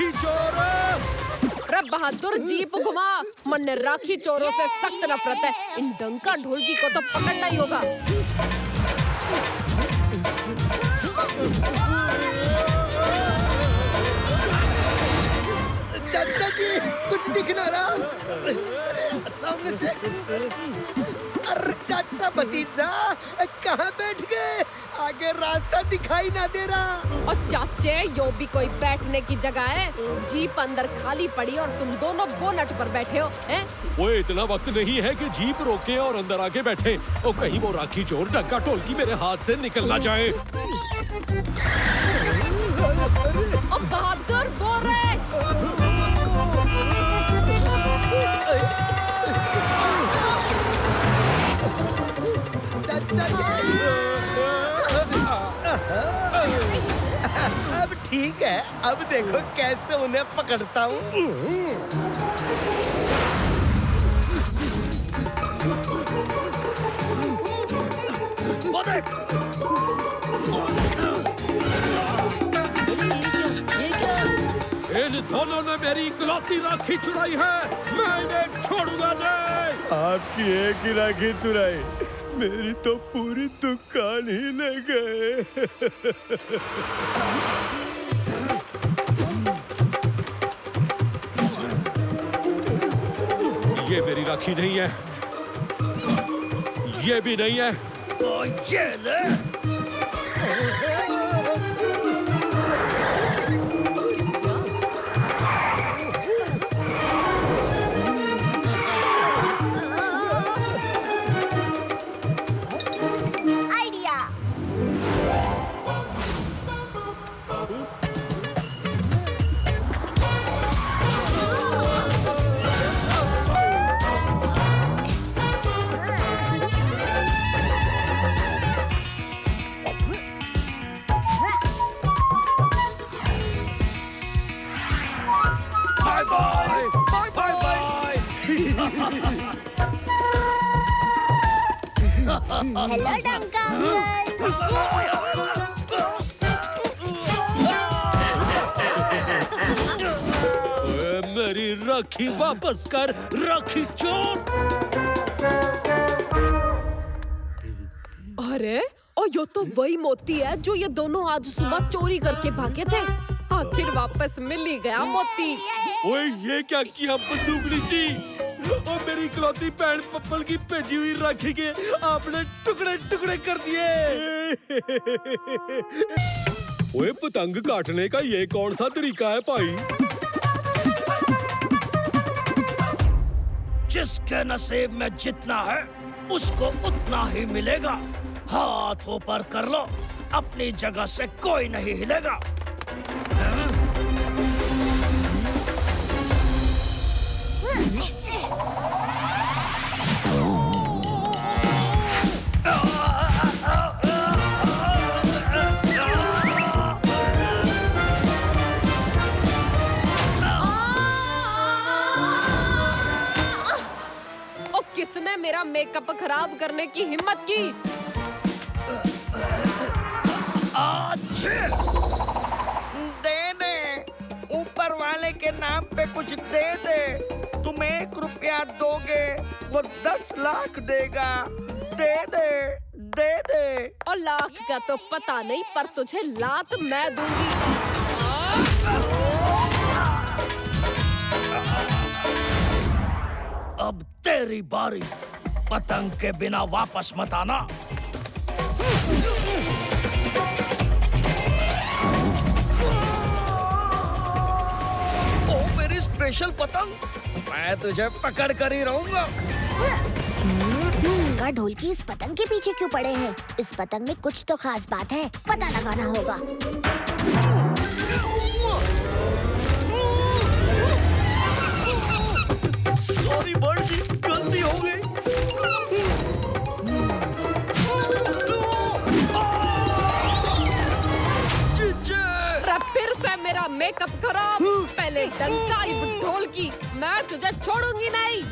राखी चोर। अरे बहादुर जीप घुमा, मन ने राखी चोरों से सख्त नफरत है। इन डंका ढोलकी को तो पकड़ना ही होगा। चाचा जी कुछ दिख ना रहा। सामने से। अरे चाचा भतीजा कहाँ बैठ गए? आगे रास्ता दिखाई ना दे रहा। और चाचे यो भी कोई बैठने की जगह है? जीप अंदर खाली पड़ी और तुम दोनों बोनट पर बैठे हो हैं? वो इतना वक्त नहीं है कि जीप रोके और अंदर आके बैठे। और कहीं वो राखी चोर डंका ढोलकी मेरे हाथ से निकल ना जाए। अब बहादुर बोल रहे। चाचा जी अब ठीक है। अब देखो कैसे उन्हें पकड़ता हूँ। इन दोनों ने मेरी इकलौती राखी चुराई है। मैं इन्हें छोड़ूंगा नहीं। आपकी एक ही राखी चुराई, मेरी तो पूरी दुकान ही ले गए। ये मेरी राखी नहीं है, ये भी नहीं है। तो ये ले। हेलो डंका अंकल। मेरी राखी वापस कर, राखी चोर। अरे और यो तो वही मोती है जो ये दोनों आज सुबह चोरी करके भागे थे। आखिर वापस मिल ही गया मोती। ओए ये क्या किया बंदूकनी जी? और मेरी इकलौती बहन पप्पल की भेजी हुई राखी के आपने टुकड़े टुकड़े कर दिए। ओए पतंग काटने का ये कौन सा तरीका है भाई? जिसके नसीब में जितना है उसको उतना ही मिलेगा। हाथ ऊपर कर लो, अपनी जगह से कोई नहीं हिलेगा। किसने मेरा मेकअप खराब करने की हिम्मत की? दे दे, ऊपर वाले के नाम पे कुछ दे दे। तुम 1 रुपया दोगे, वो 10 लाख देगा। दे दे, दे दे। और लाख का तो पता नहीं, पर तुझे लात मैं दूंगी। अब तेरी बारी। पतंग के बिना वापस मत आना। ओ मेरी स्पेशल पतंग, मैं तुझे पकड़ कर ही रहूंगा। डंका ढोलकी इस पतंग के पीछे क्यों पड़े हैं? इस पतंग में कुछ तो खास बात है, पता लगाना होगा। सॉरी बर्ड जी, गलती हो गई। फिर से मेरा मेकअप खराब। पहले डंका ढोलकी, मैं तुझे छोड़ूंगी नहीं।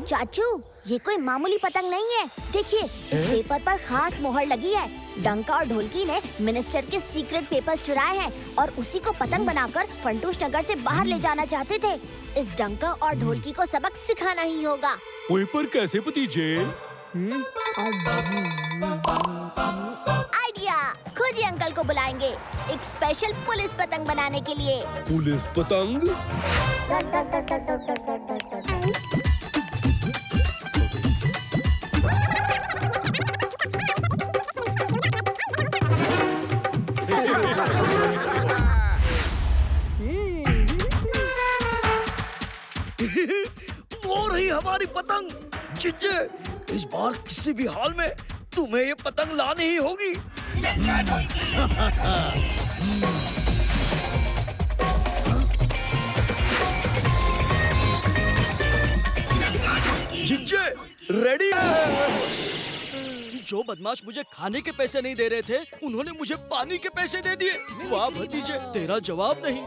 चाचू, ये कोई मामूली पतंग नहीं है। देखिए, इस पेपर पर खास मोहर लगी है। डंका और ढोलकी ने मिनिस्टर के सीक्रेट पेपर्स चुराए हैं और उसी को पतंग बनाकर फंटूश नगर से बाहर ले जाना चाहते थे। इस डंका और ढोलकी को सबक सिखाना ही होगा। ओए पर कैसे भतीजे? आइडिया, खुद ही अंकल को बुलाएंगे एक स्पेशल पुलिस पतंग बनाने के लिए। पुलिस पतंग? वो रही हमारी पतंग। जिज्जे, इस बार किसी भी हाल में तुम्हें ये पतंग लानी ही होगी। जिज्जे, रेडी? जो बदमाश मुझे खाने के पैसे नहीं दे रहे थे, उन्होंने मुझे पानी के पैसे दे दिए। वाह भतीजे, तेरा जवाब नहीं।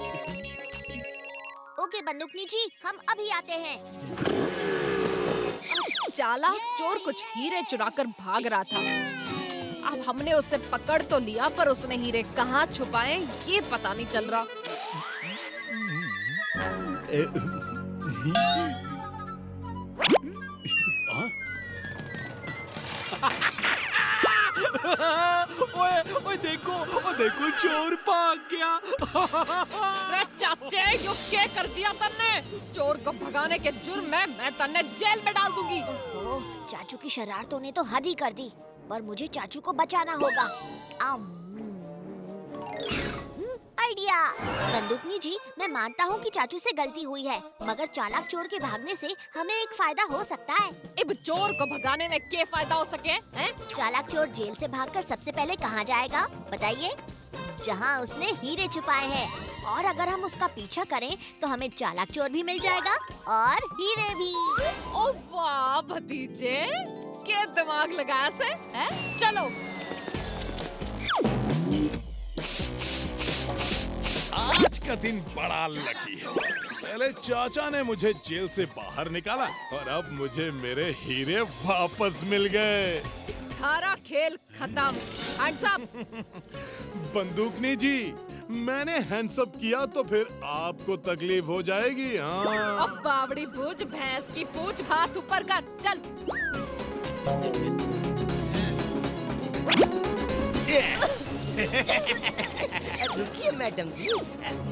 ओके बंदूकनी जी, हम अभी आते हैं। चालाक चोर कुछ हीरे चुराकर भाग रहा था। अब हमने उसे पकड़ तो लिया, पर उसने हीरे कहाँ छुपाए ये पता नहीं चल रहा। ओए देखो चोर भाग गया। अरे चाचे, यो क्या कर दिया तन्ने? चोर को भगाने के जुर्म में मैं तन्ने जेल में डाल दूंगी। ओह, चाचू की शरारतों ने तो हद ही कर दी, पर मुझे चाचू को बचाना होगा। आइडिया, बंदूकनी जी, मैं मानता हूँ कि चाचू से गलती हुई है, मगर चालाक चोर के भागने से हमें एक फायदा हो सकता है। अब चोर को भगाने में क्या फायदा हो सके? हैं? चालाक चोर जेल से भागकर सबसे पहले कहाँ जाएगा बताइए? जहाँ उसने हीरे छुपाए हैं। और अगर हम उसका पीछा करें तो हमें चालाक चोर भी मिल जाएगा और हीरे भी। ओ वाह भतीजे, क्या दिमाग लगाया से? हैं? चलो। आज का दिन बड़ा लकी है। पहले चाचा ने मुझे जेल से बाहर निकाला और अब मुझे मेरे हीरे वापस मिल गए। सारा खेल खत्म। Hands up. बंदूकनी जी, मैंने हैंड्स अप किया तो फिर आपको तकलीफ हो जाएगी। हाँ। अब बावड़ी भूज, भैंस की पूछ, हाथ ऊपर कर, चल। रुकिए मैडम जी,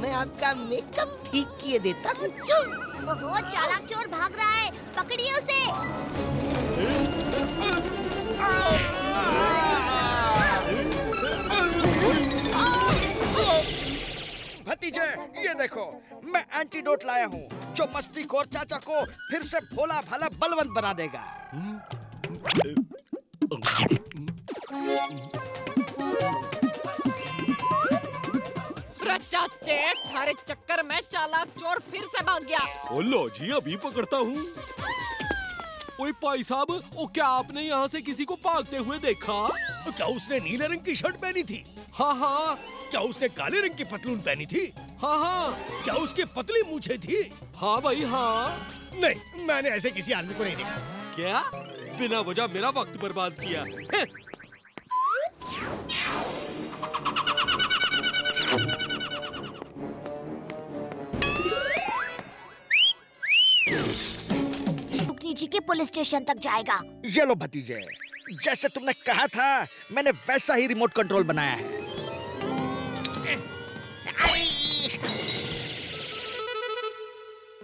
मैं आपका मेकअप ठीक किए देता हूँ। ओहो, चालाक चोर भाग रहा है, पकड़िए उसे। भतीजे, ये देखो, मैं एंटीडोट लाया हूँ जो मस्तीखोर चाचा को फिर से भोला भाला बलवंत बना देगा। चाचे, थारे चक्कर में चालाक चोर फिर से भाग गया। ओ लो जी, अभी पकड़ता हूँ। ओए भाई साहब, ओ क्या आपने यहाँ से किसी को भागते हुए देखा? क्या उसने नीले रंग की शर्ट पहनी थी? हाँ हाँ। क्या उसने काले रंग की पतलून पहनी थी? हाँ हाँ। क्या उसकी पतली मूछें थी? हाँ भाई हाँ। नहीं, मैंने ऐसे किसी आदमी को नहीं देखा। क्या? बिना वजह मेरा वक्त बर्बाद किया। जी के पुलिस स्टेशन तक जाएगा। ये लो भतीजे, जैसे तुमने कहा था, मैंने वैसा ही रिमोट कंट्रोल बनाया है।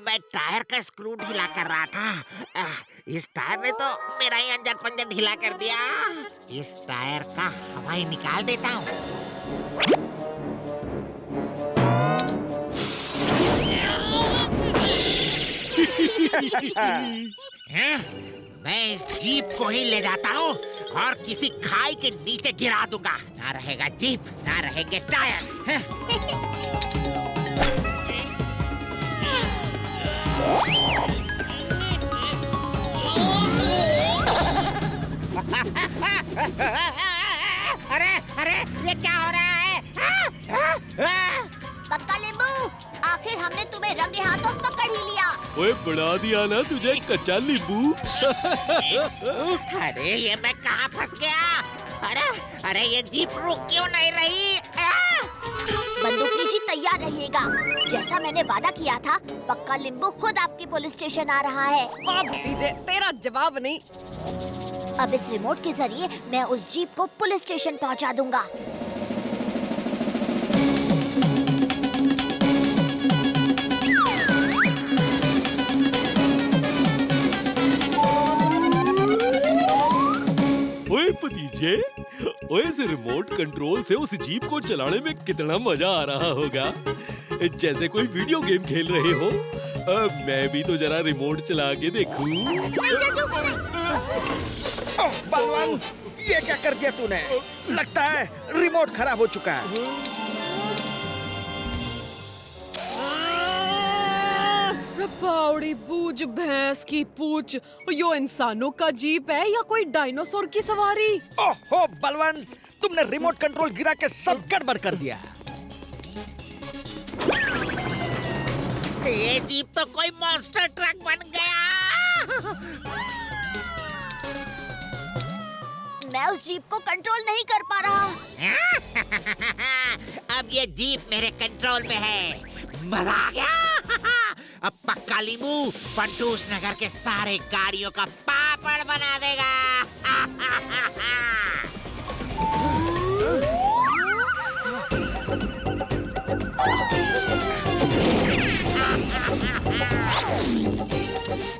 मैं टायर का स्क्रू ढीला कर रहा था। इस टायर ने तो मेरा ही अंजर पंजर ढीला कर दिया। इस टायर का हवा ही निकाल देता हूँ। मैं इस जीप को ही ले जाता हूँ और किसी खाई के नीचे गिरा दूंगा। ना रहेगा जीप, ना रहेंगे टायर। अरे अरे, ये क्या हो रहा है? पक्का नींबू, आखिर हमने तुम्हें रंगे हाथों पकड़ ही लिया। ओए बना दिया ना तुझे कच्चा नींबू। अरे ये मैं कहाँ फंस गया? अरे अरे ये जीप रुक क्यों नहीं रही? बंदूकनी जी तैयार रहिएगा। जैसा मैंने वादा किया था, पक्का लिंबू खुद आपके पुलिस स्टेशन आ रहा है। वाह भतीजे, तेरा जवाब नहीं। अब इस रिमोट के जरिए मैं उस जीप को पुलिस स्टेशन पहुंचा दूंगा। ओए भतीजे, ओए इस रिमोट कंट्रोल से उस जीप को चलाने में कितना मजा आ रहा होगा, जैसे कोई वीडियो गेम खेल रहे हो। मैं भी तो जरा रिमोट चला के देखूं। ओह बलवान, ये क्या कर दिया तूने? लगता है रिमोट खराब हो चुका है। पाउडी पूछ भैंस की पूछ, यो इंसानों का जीप है या कोई डायनासोर की सवारी? ओहो बलवान, तुमने रिमोट कंट्रोल गिरा के सब गड़बड़ कर दिया। ये जीप तो कोई मॉन्स्टर ट्रक बन गया। मैं उस जीप को कंट्रोल नहीं कर पा रहा। अब ये जीप मेरे कंट्रोल में है। मजा आ गया। अब पक्का लींबू फंटूस नगर के सारे गाड़ियों का पापड़ बना देगा।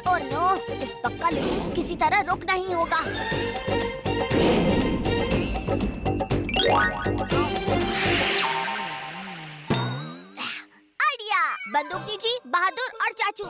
ओह नो, इस पक्का लिंबू को किसी तरह रोकना ही होगा। आइडिया! बंदूकनी जी, बहादुर और चाचू,